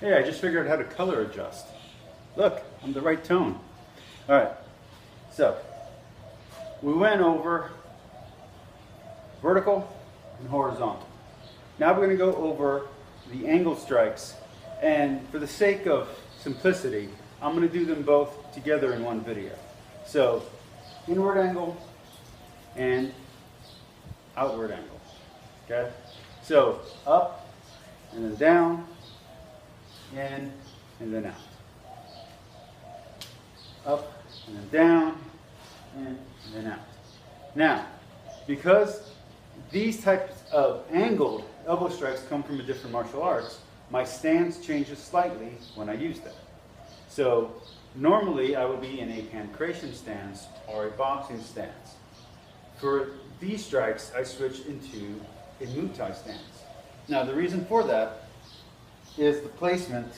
Hey, I just figured out how to color adjust. Look, I'm the right tone. All right, so we went over vertical and horizontal. Now we're going to go over the angle strikes, and for the sake of simplicity, I'm going to do them both together in one video. So, inward angle and outward angle. Okay? So, up and then down, in and then out. Up and then down, in and then out. Now, because these types of angled elbow strikes come from a different martial arts, my stance changes slightly when I use them. So normally I would be in a pancration stance or a boxing stance. For these strikes, I switch into a Muay Thai stance. Now the reason for that is the placement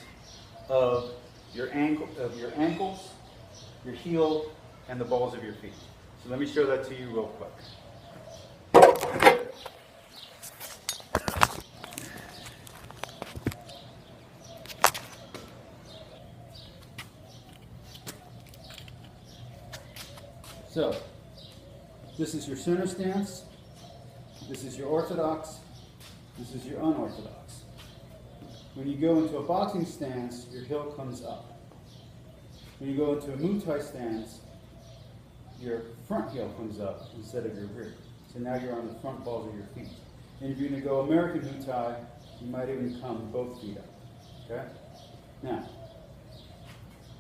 of your ankles, your heel, and the balls of your feet. So let me show that to you real quick. So, this is your center stance, this is your orthodox, this is your unorthodox. When you go into a boxing stance, your heel comes up. When you go into a Muay Thai stance, your front heel comes up instead of your rear. So now you're on the front balls of your feet. And if you're going to go American Muay Thai, you might even come both feet up. Okay? Now,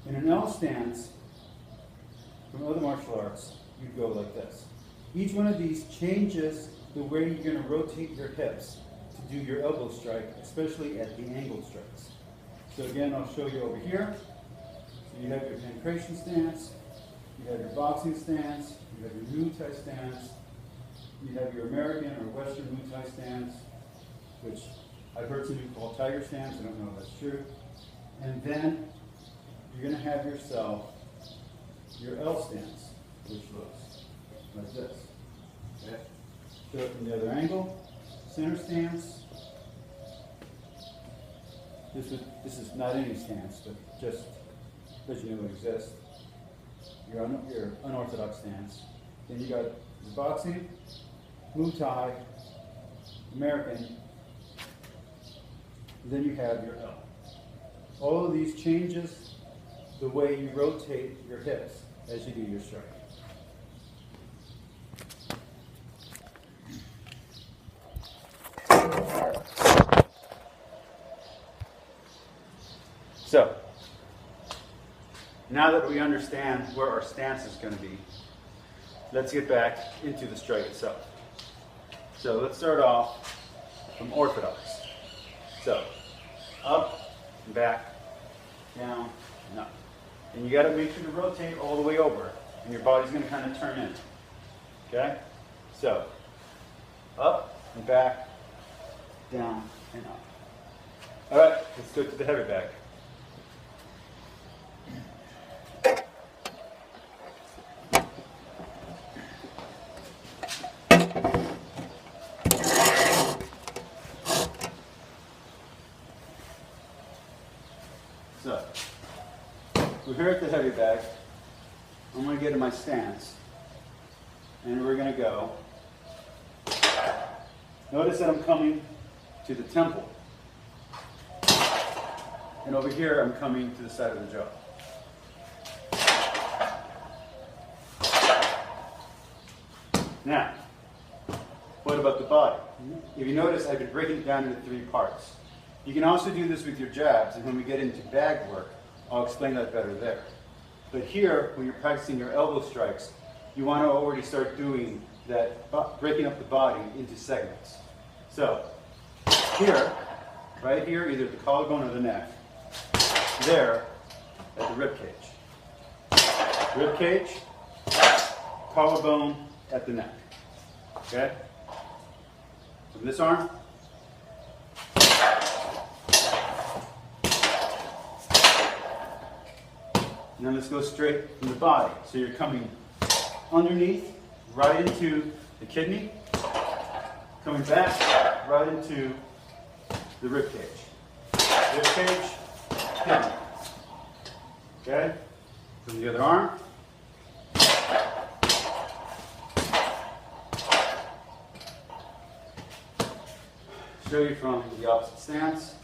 in an L stance, from other martial arts, you go like this. Each one of these changes the way you're going to rotate your hips to do your elbow strike, especially at the angled strikes. So again, I'll show you over here. So you have your pancration stance, you have your boxing stance, you have your Muay Thai stance, you have your American or Western Muay Thai stance, which I've heard some people call tiger stance. I don't know if that's true. And then you're going to have yourself your L stance, which looks like this. Okay? Show it from the other angle. Center stance. This is not any stance, but just because you know it exists. Your unorthodox stance. Then you got your boxing, Muay Thai, American. Then you have your L. All of these changes the way you rotate your hips as you do your strike. So, now that we understand where our stance is going to be, let's get back into the strike itself. So let's start off from orthodox. So, up and back, down and up. And you got to make sure to rotate all the way over, and your body's going to kind of turn in. Okay? So, up and back, down and up. All right, let's go to the heavy bag. So, we're here at the heavy bag. I'm going to get in my stance, and we're going to go. Notice that I'm coming to the temple, and over here I'm coming to the side of the jaw. Now, what about the body? If you notice, I've been breaking it down into 3 parts. You can also do this with your jabs, and when we get into bag work, I'll explain that better there. But here, when you're practicing your elbow strikes, you want to already start doing that, breaking up the body into segments. So, here, right here, either the collarbone or the neck, there, at the rib cage. Rib cage, collarbone at the neck. Okay? From this arm, and then let's go straight from the body. So you're coming underneath, right into the kidney, coming back right into the rib cage. Rib cage, spin. Okay? From the other arm. Show you from the opposite stance.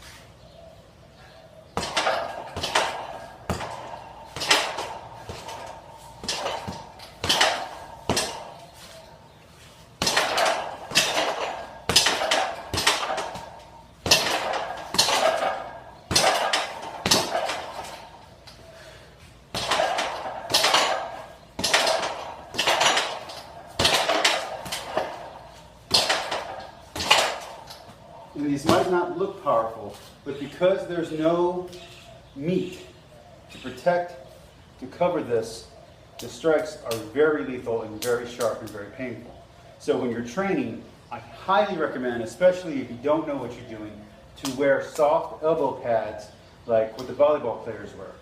And these might not look powerful, but because there's no meat to protect, to cover this, the strikes are very lethal and very sharp and very painful. So when you're training, I highly recommend, especially if you don't know what you're doing, to wear soft elbow pads like what the volleyball players wear.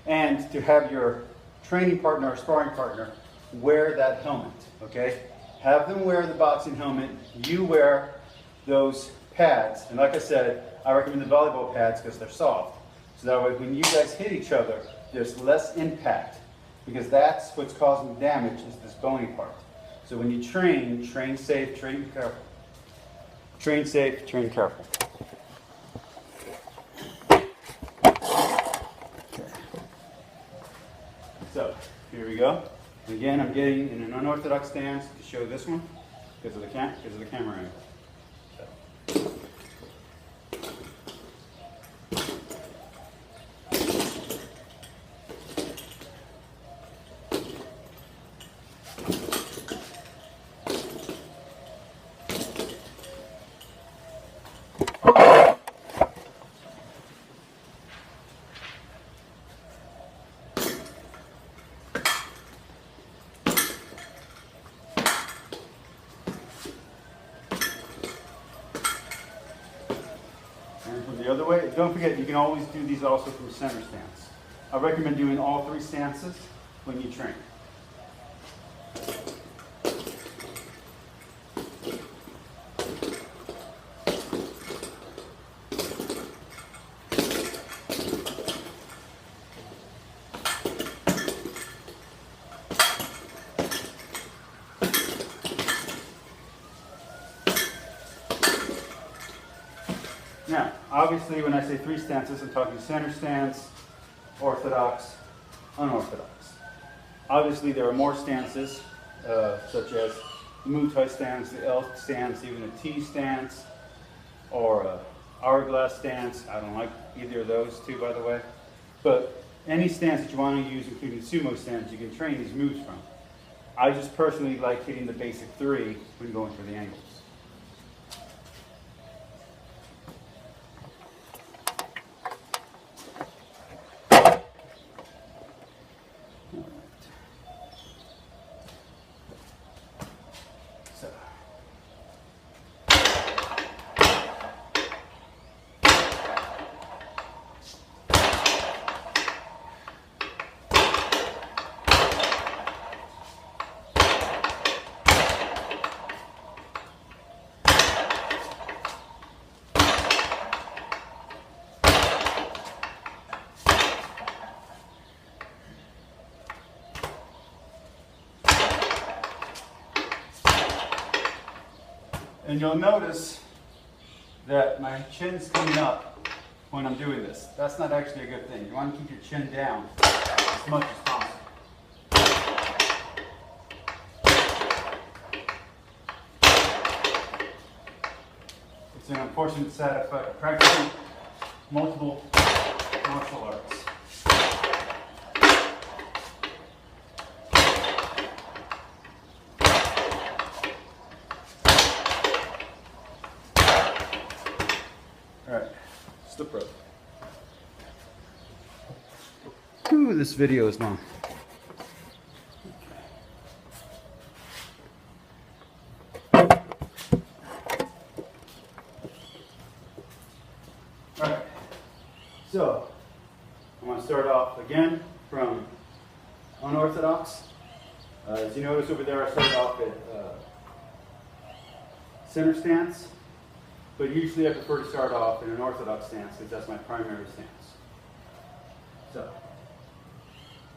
And to have your training partner or sparring partner wear that helmet, okay? Have them wear the boxing helmet, you wear those pads, and like I said, I recommend the volleyball pads because they're soft. So that way when you guys hit each other, there's less impact, because that's what's causing the damage, is this bony part. So when you train, train safe, train careful. Train safe, train careful. Okay. So here we go. Again, I'm getting in an unorthodox stance to show this one because of the camera angle. And from the other way, don't forget, you can always do these also from center stance. I recommend doing all three stances when you train. Now, obviously, when I say three stances, I'm talking center stance, orthodox, unorthodox. Obviously, there are more stances, such as the Muay Thai stance, the L stance, even a T stance, or a hourglass stance. I don't like either of those two, by the way. But any stance that you want to use, including sumo stance, you can train these moves from. I just personally like hitting the basic three when going for the angles. And you'll notice that my chin's coming up when I'm doing this. That's not actually a good thing. You want to keep your chin down as much as possible. It's an unfortunate side effect of practicing multiple martial arts. Alright, slip rope. Ooh, this video is long. Alright, so I'm going to start off again from unorthodox. As you notice over there, I started off at center stance. But usually I prefer to start off in an orthodox stance because that's my primary stance. So,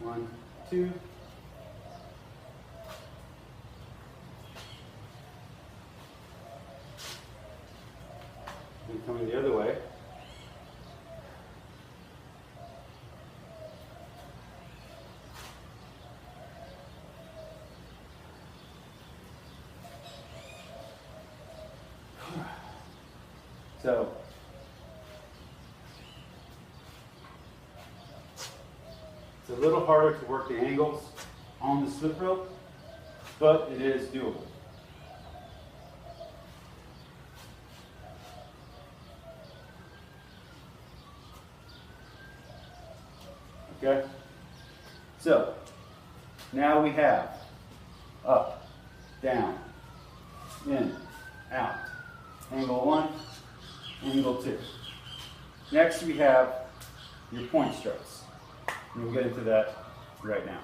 1, 2. And coming the other way. So, it's a little harder to work the angles on the slip rope, but it is doable. Okay? So, now we have up, down, in, out. Angle 1, angle 2. Next we have your point strokes. And we'll get into that right now.